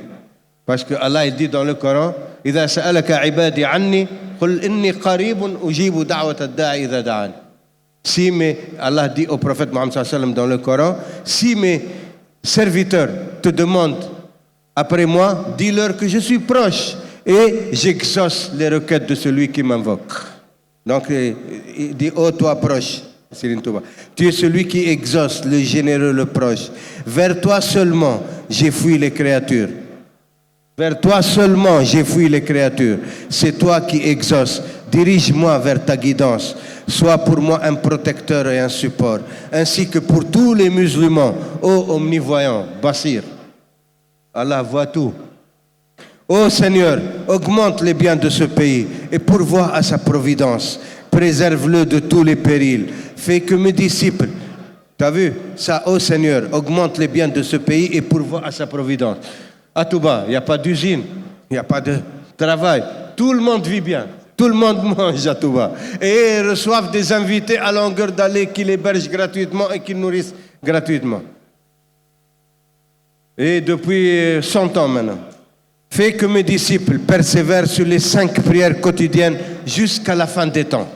Parce que Allah dit dans le Coran, إذا سألك عبادي عني قل إني قريب أجيب دعوة الداعي إذا دعاني. Allah dit au prophète Mohammed sallallahu alayhi wa sallam dans le Coran, si mes serviteurs te demandent après moi, dis-leur que je suis proche et j'exauce les requêtes de celui qui m'invoque. Donc, il dit, oh toi proche, tu es celui qui exauce, le généreux, le proche. Vers toi seulement, j'ai fui les créatures. Vers toi seulement, j'ai fui les créatures. C'est toi qui exauces. Dirige-moi vers ta guidance. Sois pour moi un protecteur et un support, ainsi que pour tous les musulmans. Ô omnivoyant, Basir. Allah voit tout. Ô Seigneur, augmente les biens de ce pays et pourvois à sa providence. Préserve-le de tous les périls. Fais que mes disciples, tu as vu ça, ô Seigneur, augmente les biens de ce pays et pourvois à sa providence. À Touba, il n'y a pas d'usine, il n'y a pas de travail. Tout le monde vit bien. Tout le monde mange à Touba. Et ils reçoivent des invités à longueur d'allée qui l'hébergent gratuitement et qui nourrissent gratuitement. Et depuis 100 ans maintenant. Fais que mes disciples persévèrent sur les 5 prières quotidiennes jusqu'à la fin des temps.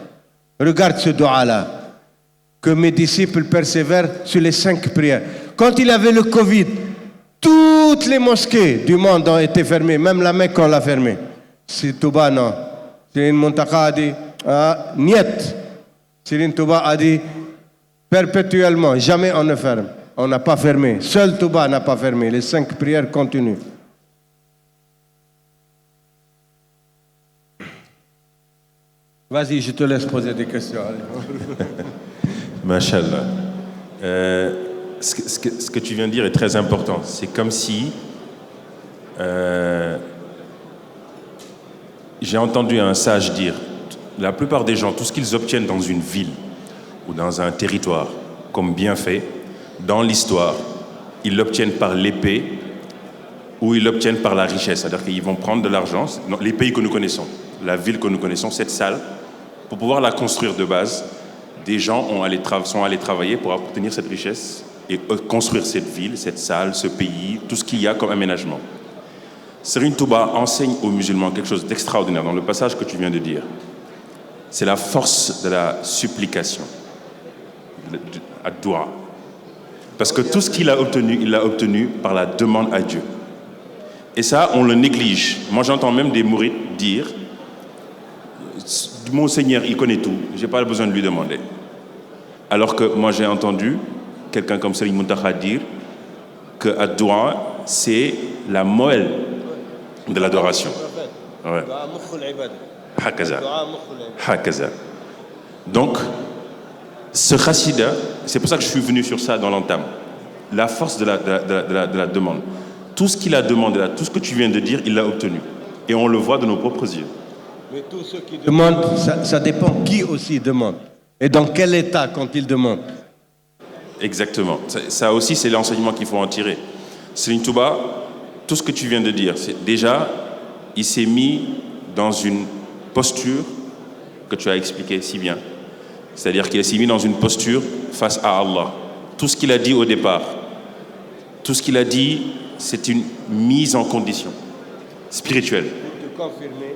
Regarde ce doigt-là. Que mes disciples persévèrent sur les 5 prières. Quand il y avait le Covid, toutes les mosquées du monde ont été fermées. Même la Mecque, on l'a fermée. C'est Touba, non. Sérine Mountakha a dit, niet. Sérine Touba a dit, perpétuellement, jamais on ne ferme. On n'a pas fermé. Seul Touba n'a pas fermé. Les 5 prières continuent. Vas-y, je te laisse poser des questions. Masha'Allah. Ce que tu viens de dire est très important. C'est comme si j'ai entendu un sage dire, la plupart des gens, tout ce qu'ils obtiennent dans une ville ou dans un territoire comme bienfait, dans l'histoire, ils l'obtiennent par l'épée ou ils l'obtiennent par la richesse. C'est-à-dire qu'ils vont prendre de l'argent, les pays que nous connaissons, la ville que nous connaissons, cette salle, pour pouvoir la construire de base, des gens sont allés travailler pour obtenir cette richesse et construire cette ville, cette salle, ce pays, tout ce qu'il y a comme aménagement. Serigne Touba enseigne aux musulmans quelque chose d'extraordinaire dans le passage que tu viens de dire. C'est la force de la supplication, à doua. Parce que tout ce qu'il a obtenu, il l'a obtenu par la demande à Dieu. Et ça, on le néglige. Moi, j'entends même des mourides dire « Mon Seigneur, il connaît tout, je n'ai pas besoin de lui demander. » Alors que moi, j'ai entendu quelqu'un comme Serigne Mountakha dire que la doua, c'est la moelle de l'adoration. Ouais. Hakaza. Donc, ce chassida, c'est pour ça que je suis venu sur ça dans l'entame. La force de la demande. Tout ce qu'il a demandé là, tout ce que tu viens de dire, il l'a obtenu. Et on le voit de nos propres yeux. Mais tous ceux qui demandent, ça dépend qui aussi demande. Et dans quel état quand il demande. Exactement. Ça aussi, c'est l'enseignement qu'il faut en tirer. Serigne Touba, tout ce que tu viens de dire, c'est déjà, il s'est mis dans une posture que tu as expliqué si bien. C'est-à-dire qu'il s'est mis dans une posture face à Allah. Tout ce qu'il a dit au départ, tout ce qu'il a dit, c'est une mise en condition spirituelle. Pour te confirmer,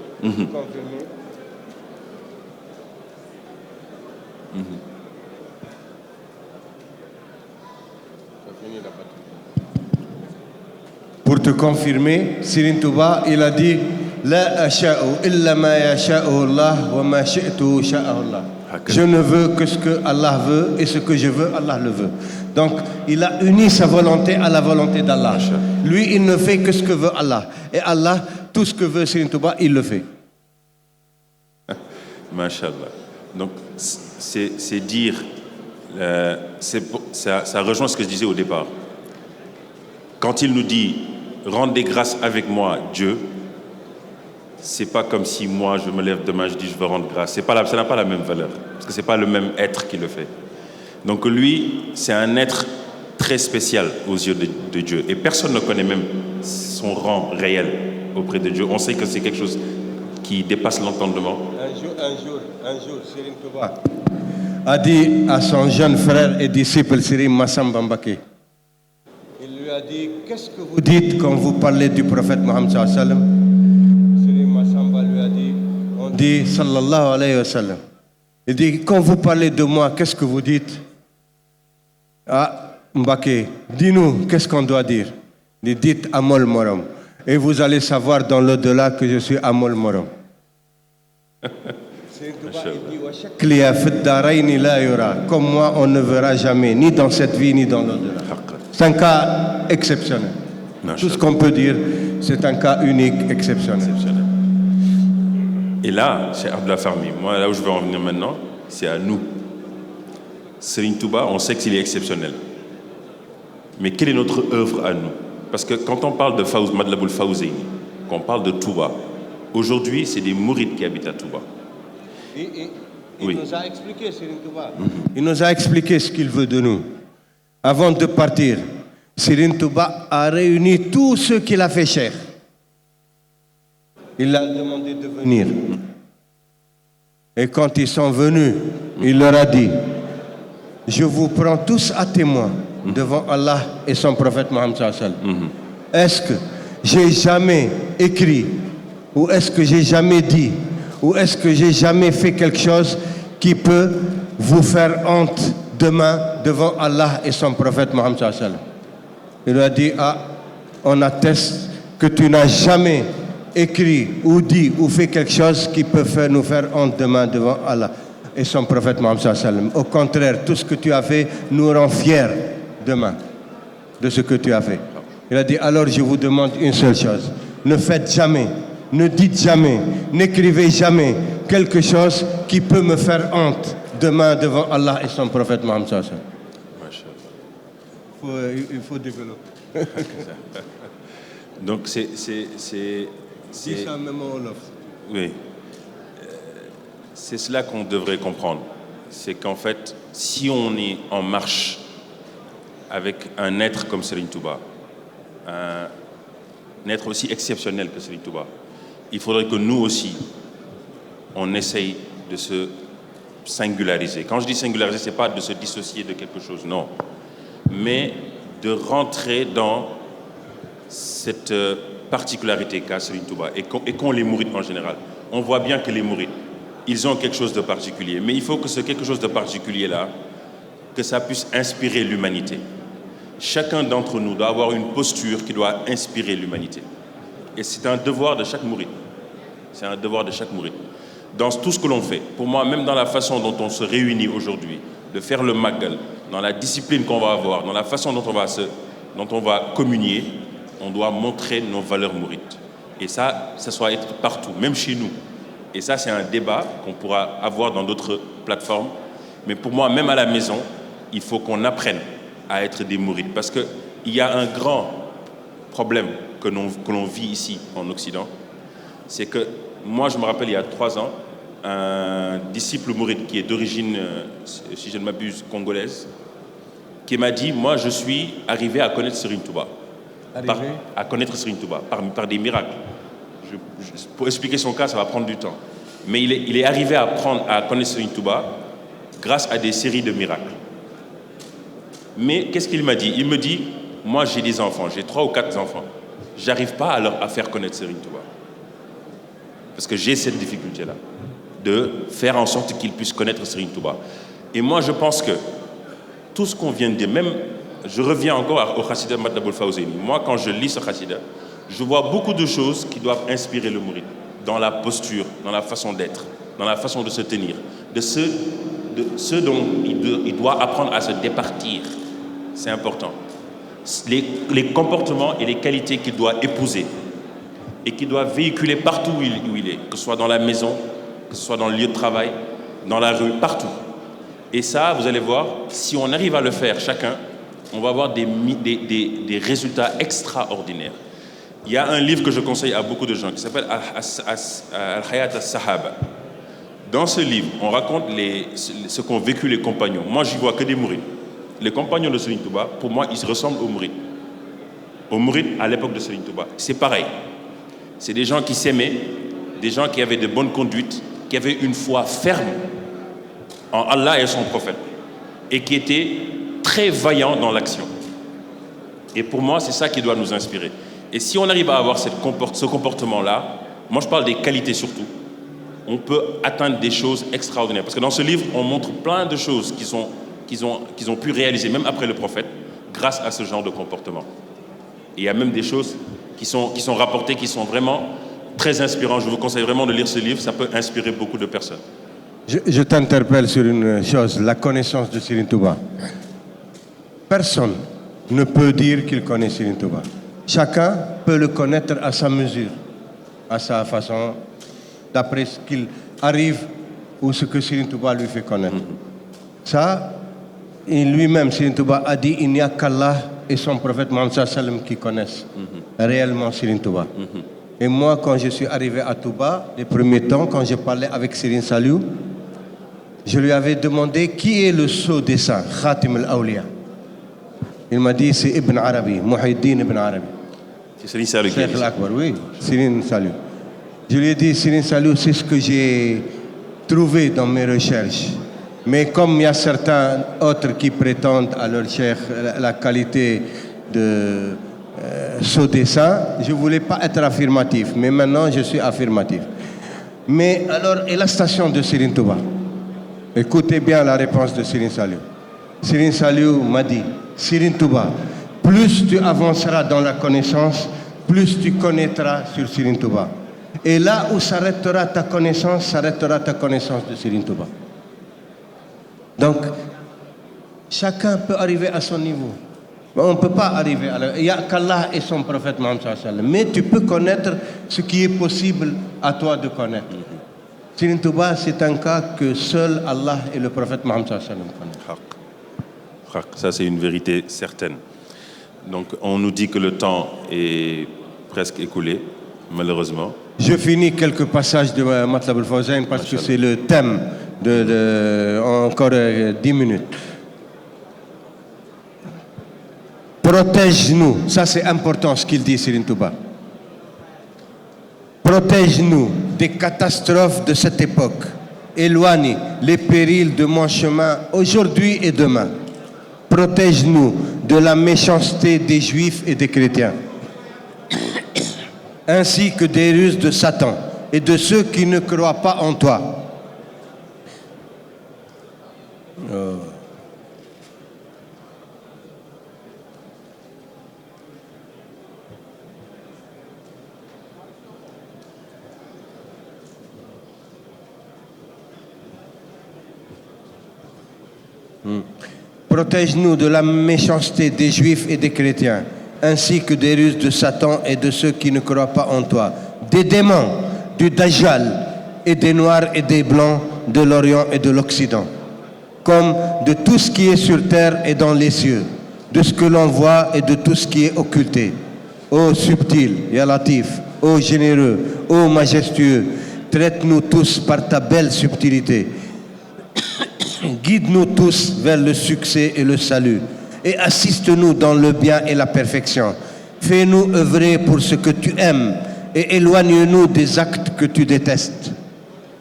Pour te confirmer, Serigne Touba, il a dit La asha'u illa ma yasha'u Allah wa ma shi'tu sha'ahu Allah. Je ne veux que ce que Allah veut et ce que je veux, Allah le veut. Donc, il a uni sa volonté à la volonté d'Allah. Lui, il ne fait que ce que veut Allah. Et Allah, tout ce que veut Serigne Touba, il le fait. Masha'Allah. Donc, c'est dire, ça rejoint ce que je disais au départ. Quand il nous dit rendez grâce avec moi, Dieu, c'est pas comme si moi je me lève demain, je dis je veux rendre grâce. Ça n'a pas la même valeur, parce que c'est pas le même être qui le fait. Donc lui, c'est un être très spécial aux yeux de Dieu. Et personne ne connaît même son rang réel auprès de Dieu. On sait que c'est quelque chose qui dépasse l'entendement. Un jour, Serigne Touba a dit à son jeune frère et disciple Serigne Massamba Mbacké, il lui a dit, qu'est-ce que vous dites quand vous parlez du prophète Mohammed sallallahu alayhi wa sallam? Serigne Massamba lui a dit, on dit sallallahu alayhi wa sallam. Il dit, quand vous parlez de moi, qu'est-ce que vous dites? Ah, Mbaké, dis-nous, qu'est-ce qu'on doit dire? Il dit, dites Amol Morom. Et vous allez savoir dans l'au-delà que je suis Amol Morom. Comme moi, on ne verra jamais, ni dans cette vie, ni dans l'au-delà. C'est un cas exceptionnel. Tout ce qu'on peut dire, c'est un cas unique, exceptionnel. Et là, chez Abdallah Farmi, moi, là où je veux en venir maintenant, c'est à nous. Serigne Touba, on sait qu'il est exceptionnel. Mais quelle est notre œuvre à nous? Parce que quand on parle de Madlaboul Fawzeyni, quand on parle de Touba, aujourd'hui, c'est des mourides qui habitent à Touba. Il nous a expliqué, Serigne Touba. Il nous a expliqué ce qu'il veut de nous. Avant de partir, Serigne Touba a réuni tous ceux qu'il a fait cher. Il a demandé de venir. Et quand ils sont venus, il leur a dit, je vous prends tous à témoin devant Allah et son prophète Mohammed sallallahu alayhi wa sallam. Est-ce que j'ai jamais écrit, ou est-ce que j'ai jamais dit, ou est-ce que j'ai jamais fait quelque chose qui peut vous faire honte demain devant Allah et son prophète Mohammed sallallahu alayhi wa sallam? Il lui a dit, ah, on atteste que tu n'as jamais écrit ou dit ou fait quelque chose qui peut nous faire honte demain devant Allah et son prophète Mohammed sallallahu alayhi wa sallam. Au contraire, tout ce que tu as fait nous rend fiers demain de ce que tu as fait. Il a dit, alors je vous demande une seule chose. Ne faites jamais, ne dites jamais, n'écrivez jamais quelque chose qui peut me faire honte demain devant Allah et son prophète Mohammed sallallahu alayhi wa sallam. Il faut développer. Donc c'est ça même en Wolof. Oui. C'est cela qu'on devrait comprendre. C'est qu'en fait, si on est en marche avec un être comme Serigne Touba, un être aussi exceptionnel que Serigne Touba, il faudrait que nous aussi, on essaye de se singulariser. Quand je dis singulariser, ce n'est pas de se dissocier de quelque chose, non. Mais de rentrer dans cette particularité qu'a Serigne Touba et qu'ont les mourides en général. On voit bien que les mourides, ils ont quelque chose de particulier. Mais il faut que ce quelque chose de particulier-là, que ça puisse inspirer l'humanité. Chacun d'entre nous doit avoir une posture qui doit inspirer l'humanité. Et c'est un devoir de chaque mouride. C'est un devoir de chaque mouride. Dans tout ce que l'on fait, pour moi, même dans la façon dont on se réunit aujourd'hui, de faire le magal, dans la discipline qu'on va avoir, dans la façon dont on va communier, on doit montrer nos valeurs mourides. Et ça doit être partout, même chez nous. Et ça, c'est un débat qu'on pourra avoir dans d'autres plateformes. Mais pour moi, même à la maison, il faut qu'on apprenne à être des mourides. Parce qu'il y a un grand problème que l'on vit ici, en Occident. C'est que, moi, je me rappelle, il y a 3 ans, un disciple mouride qui est d'origine, si je ne m'abuse, congolaise, qui m'a dit, moi, je suis arrivé à connaître Serigne Touba. À connaître Serigne Touba, par des miracles. Pour expliquer son cas, ça va prendre du temps. Mais il est arrivé à connaître Serigne Touba grâce à des séries de miracles. Mais qu'est-ce qu'il m'a dit? Il me dit, moi j'ai des enfants, j'ai 3 ou 4 enfants. J'arrive pas à faire connaître Serigne Touba. Parce que j'ai cette difficulté-là, de faire en sorte qu'ils puissent connaître Serigne Touba. Et moi je pense que tout ce qu'on vient de dire, même, je reviens encore au Khassida Madlaboul Fawzeyni. Moi quand je lis ce Khassida, je vois beaucoup de choses qui doivent inspirer le mouride, dans la posture, dans la façon d'être, dans la façon de se tenir, de ce dont il doit apprendre à se départir. C'est important. Les comportements et les qualités qu'il doit épouser et qu'il doit véhiculer partout où il est, que ce soit dans la maison, que ce soit dans le lieu de travail, dans la rue, partout. Et ça, vous allez voir, si on arrive à le faire chacun, on va avoir des résultats extraordinaires. Il y a un livre que je conseille à beaucoup de gens qui s'appelle Al-Hayat al-Sahaba. Dans ce livre, on raconte ce qu'ont vécu les compagnons. Moi, j'y vois que des mourides. Les compagnons de Serigne Touba, pour moi, ils ressemblent aux mourides. Aux mourides à l'époque de Serigne Touba. C'est pareil. C'est des gens qui s'aimaient, des gens qui avaient de bonnes conduites, qui avaient une foi ferme en Allah et son prophète, et qui étaient très vaillants dans l'action. Et pour moi, c'est ça qui doit nous inspirer. Et si on arrive à avoir ce comportement-là, moi je parle des qualités surtout, on peut atteindre des choses extraordinaires. Parce que dans ce livre, on montre plein de choses qu'ils ont pu réaliser, même après le prophète, grâce à ce genre de comportement. Et il y a même des choses qui sont rapportées, qui sont vraiment très inspirantes. Je vous conseille vraiment de lire ce livre, ça peut inspirer beaucoup de personnes. Je t'interpelle sur une chose, la connaissance de Serigne Touba. Personne ne peut dire qu'il connaît Serigne Touba. Chacun peut le connaître à sa mesure, à sa façon, d'après ce qu'il arrive ou ce que Serigne Touba lui fait connaître. Ça, et lui-même, Serigne Touba a dit, il n'y a qu'Allah et son prophète Mohammed sallam qui connaissent réellement Serigne Touba. Et moi, quand je suis arrivé à Touba, les premiers temps, quand je parlais avec Serigne Saliou, je lui avais demandé qui est le sceau des saints, Khatim al-Awliya. Il m'a dit, c'est Ibn Arabi, Muhyiddin Ibn Arabi. C'est Serigne Saliou qui a dit ça. Oui, Serigne Saliou. Je lui ai dit, Serigne Saliou, c'est ce que j'ai trouvé dans mes recherches. Mais comme il y a certains autres qui prétendent à leur cheikh la qualité de sceau des saints, je ne voulais pas être affirmatif, mais maintenant je suis affirmatif. Mais alors, et la station de Serigne Touba? Écoutez bien la réponse de Serigne Saliou. Serigne Saliou m'a dit, Serigne Touba, plus tu avanceras dans la connaissance, plus tu connaîtras sur Serigne Touba. Et là où s'arrêtera ta connaissance de Serigne Touba. Donc, chacun peut arriver à son niveau. On ne peut pas arriver à il n'y a qu'Allah et son prophète Mohammed sallallahu alayhi wa sallam. Mais tu peux connaître ce qui est possible à toi de connaître. Serigne Touba, c'est un cas que seul Allah et le prophète Mohammed sallallahu alayhi wa sallam connaissent. Ça, c'est une vérité certaine. Donc, on nous dit que le temps est presque écoulé, malheureusement. Je finis quelques passages de Matlab al-Fawzayn parce que c'est le thème de encore 10 minutes. Protège-nous, ça c'est important ce qu'il dit Serigne Touba. Protège-nous des catastrophes de cette époque. Éloigne les périls de mon chemin aujourd'hui et demain. Protège-nous de la méchanceté des juifs et des chrétiens, ainsi que des ruses de Satan et de ceux qui ne croient pas en toi. Protège-nous de la méchanceté des juifs et des chrétiens, ainsi que des ruses de Satan et de ceux qui ne croient pas en toi, des démons, du Dajjal et des noirs et des blancs, de l'Orient et de l'Occident, comme de tout ce qui est sur terre et dans les cieux, de ce que l'on voit et de tout ce qui est occulté. Ô subtil, Ya Latif, ô généreux, ô majestueux, traite-nous tous par ta belle subtilité. Guide-nous tous vers le succès et le salut et assiste-nous dans le bien et la perfection. Fais-nous œuvrer pour ce que tu aimes et éloigne-nous des actes que tu détestes.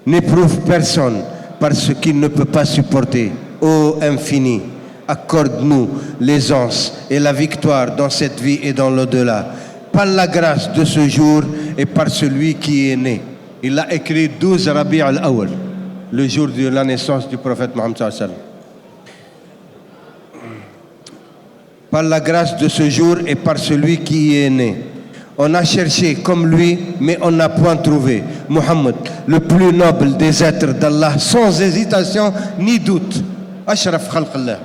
N'éprouve personne par ce qu'il ne peut pas supporter. Ô infini, accorde-nous l'aisance et la victoire dans cette vie et dans l'au-delà. Par la grâce de ce jour et par celui qui est né. Il a écrit 12 Rabi' al-Awwal, le jour de la naissance du prophète Mohammed sallallahu alayhi wa sallam. Par la grâce de ce jour et par celui qui est né. On a cherché comme lui, mais on n'a point trouvé. Mohammed, le plus noble des êtres d'Allah, sans hésitation ni doute. Ashraf khalqallah.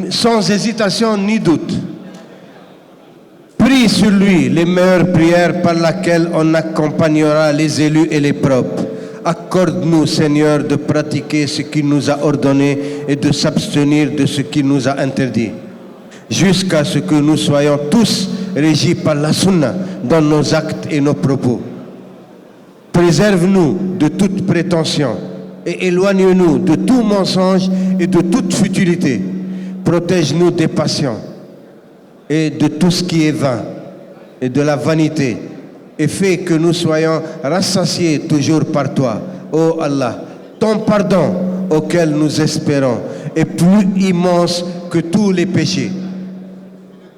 Sans hésitation ni doute. Prie sur lui les meilleures prières par lesquelles on accompagnera les élus et les propres. Accorde-nous, Seigneur, de pratiquer ce qu'il nous a ordonné et de s'abstenir de ce qu'il nous a interdit, jusqu'à ce que nous soyons tous régis par la sunna dans nos actes et nos propos. Préserve-nous de toute prétention et éloigne-nous de tout mensonge et de toute futilité. Protège-nous des passions et de tout ce qui est vain et de la vanité, et fais que nous soyons rassasiés toujours par toi. Ô Allah, ton pardon auquel nous espérons est plus immense que tous les péchés.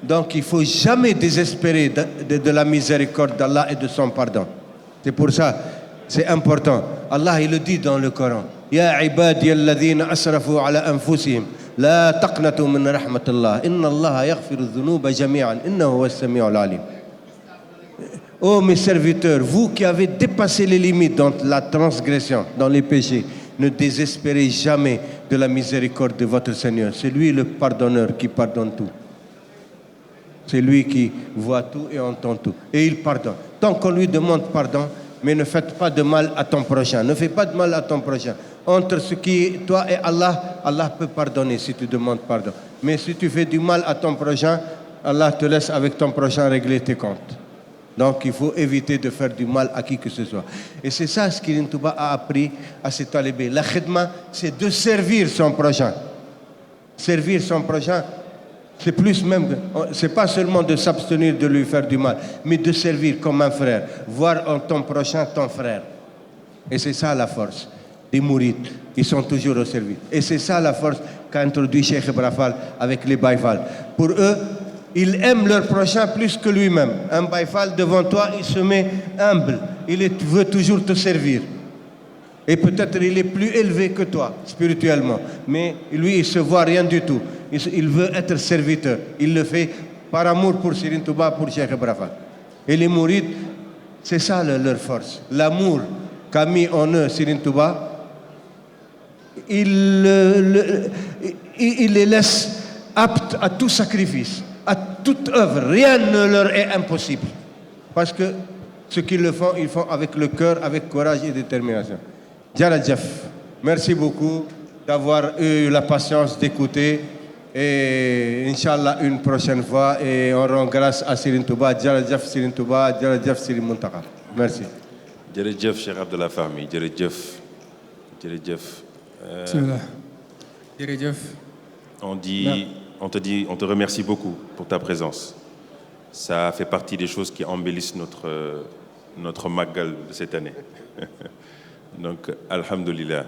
Donc il ne faut jamais désespérer de la miséricorde d'Allah et de son pardon. C'est pour ça, C'est important. Allah il le dit dans le Coran. Ya ibadi alladhina asrafu ala anfusihim la taqnatu min rahmatillah inna Allah yaghfiru dhunuba jami'an innahu huwas sami'ul alim. Oh mes serviteurs, vous qui avez dépassé les limites dans la transgression, dans les péchés, ne désespérez jamais de la miséricorde de votre Seigneur. C'est lui le pardonneur qui pardonne tout. C'est lui qui voit tout et entend tout. Et il pardonne. Tant qu'on lui demande pardon, mais ne faites pas de mal à ton prochain. Ne fais pas de mal à ton prochain. Entre ce qui est toi et Allah, Allah peut pardonner si tu demandes pardon. Mais si tu fais du mal à ton prochain, Allah te laisse avec ton prochain régler tes comptes. Donc il faut éviter de faire du mal à qui que ce soit. Et c'est ça ce qu'Ibn Touba a appris à ses talibés. La khidma, c'est de servir son prochain. Servir son prochain, c'est plus même, c'est pas seulement de s'abstenir de lui faire du mal, mais de servir comme un frère. Voir en ton prochain ton frère. Et c'est ça la force des mourides. Ils sont toujours au service. Et c'est ça la force qu'a introduit Cheikh Ibra Fall avec les Baye Fall. Pour eux, ils aiment leur prochain plus que lui-même. Un Baye Fall devant toi, il se met humble. Il veut toujours te servir. Et peut-être il est plus élevé que toi, spirituellement. Mais lui, il ne se voit rien du tout. Il veut être serviteur. Il le fait par amour pour Serigne Touba, pour Cheikh Ibra Fall. Et les mourides, c'est ça leur force. L'amour qu'a mis en eux Serigne Touba, il les laisse aptes à tout sacrifice, à toute œuvre. Rien ne leur est impossible. Parce que ce qu'ils le font, ils font avec le cœur, avec courage et détermination. Djaradjef, merci beaucoup d'avoir eu la patience d'écouter. Et Inch'Allah, une prochaine fois. Et on rend grâce à Serigne Touba. Djaradjef Serigne Touba, Djaradjef Serigne Mountakha. Merci. Djaradjef, Cheikh Abdallah Fahmi. Djaradjef. Djaradjef. On te remercie beaucoup pour ta présence. Ça fait partie des choses qui embellissent notre Magal de cette année. Donc, alhamdulillah.